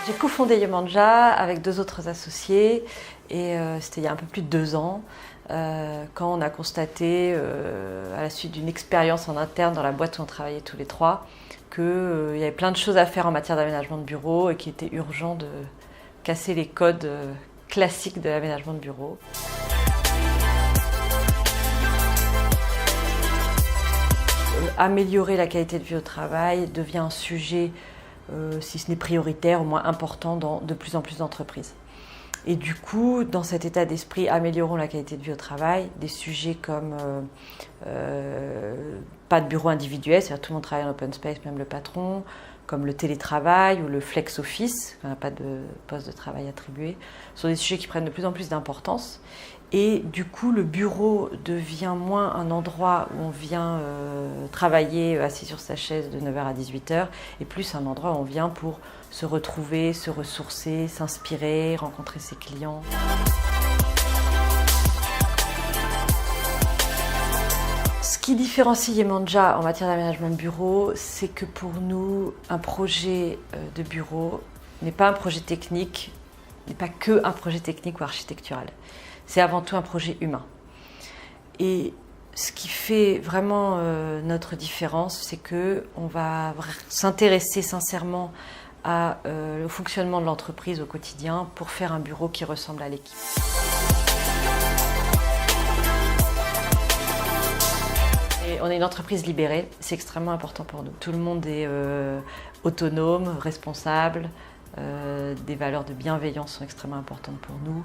J'ai cofondé Yemanja avec 2 autres associés et c'était il y a un peu plus de 2 ans quand on a constaté, à la suite d'une expérience en interne dans la boîte où on travaillait tous les 3, qu'il y avait plein de choses à faire en matière d'aménagement de bureau et qu'il était urgent de casser les codes classiques de l'aménagement de bureau. Améliorer la qualité de vie au travail devient un sujet, si ce n'est prioritaire, au moins important dans de plus en plus d'entreprises. Et du coup, dans cet état d'esprit, améliorons la qualité de vie au travail, des sujets comme pas de bureau individuel, c'est-à-dire tout le monde travaille en open space, même le patron, comme le télétravail ou le flex office, quand on n'a pas de poste de travail attribué, sont des sujets qui prennent de plus en plus d'importance. Et du coup, le bureau devient moins un endroit où on vient travailler assis sur sa chaise de 9h à 18h, et plus un endroit où on vient pour se retrouver, se ressourcer, s'inspirer, rencontrer ses clients. Ce qui différencie Yemanja en matière d'aménagement de bureau, c'est que pour nous, un projet de bureau n'est pas un projet technique, n'est pas que un projet technique ou architectural. C'est avant tout un projet humain. Et ce qui fait vraiment notre différence, c'est qu'on va s'intéresser sincèrement au fonctionnement de l'entreprise au quotidien pour faire un bureau qui ressemble à l'équipe. Et on est une entreprise libérée, c'est extrêmement important pour nous. Tout le monde est autonome, responsable, des valeurs de bienveillance sont extrêmement importantes pour nous.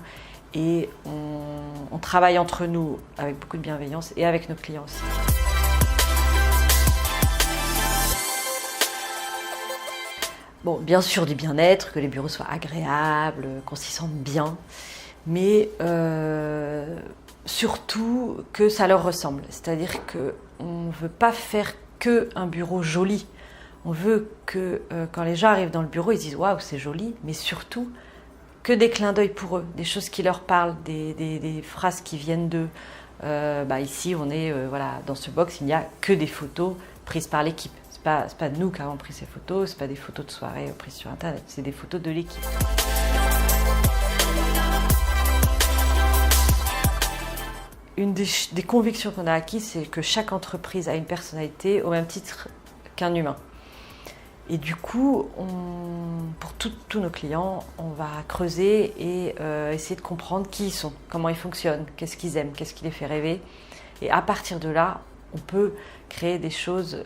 Et on travaille entre nous avec beaucoup de bienveillance et avec nos clients aussi. Bon, bien sûr du bien-être, que les bureaux soient agréables, qu'on s'y sente bien, mais surtout que ça leur ressemble. C'est-à-dire qu'on ne veut pas faire qu'un bureau joli. On veut que quand les gens arrivent dans le bureau, ils disent « Waouh, c'est joli », mais surtout que des clins d'œil pour eux, des choses qui leur parlent, des phrases qui viennent d'eux. Ici, on est dans ce box, il n'y a que des photos prises par l'équipe. C'est pas nous qui avons pris ces photos, c'est pas des photos de soirée prises sur Internet, c'est des photos de l'équipe. Une des convictions qu'on a acquises, c'est que chaque entreprise a une personnalité au même titre qu'un humain. Et du coup, pour tous nos clients, on va creuser et essayer de comprendre qui ils sont, comment ils fonctionnent, qu'est-ce qu'ils aiment, qu'est-ce qui les fait rêver. Et à partir de là, on peut créer des choses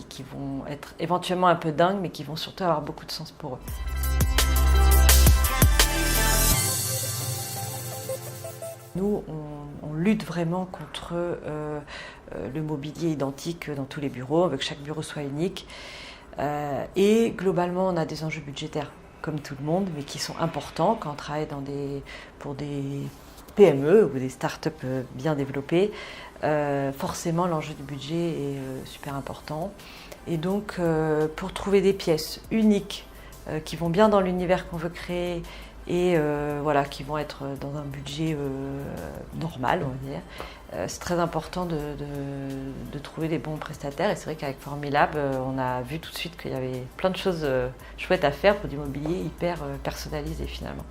qui vont être éventuellement un peu dingues, mais qui vont surtout avoir beaucoup de sens pour eux. Nous, on lutte vraiment contre le mobilier identique dans tous les bureaux, on veut que chaque bureau soit unique. Et globalement, on a des enjeux budgétaires, comme tout le monde, mais qui sont importants quand on travaille pour des PME ou des startups bien développées. Forcément, l'enjeu du budget est super important. Et donc, pour trouver des pièces uniques qui vont bien dans l'univers qu'on veut créer, et qui vont être dans un budget normal, on va dire. C'est très important de trouver les bons prestataires, et c'est vrai qu'avec Formilab, on a vu tout de suite qu'il y avait plein de choses chouettes à faire pour du mobilier hyper personnalisé finalement.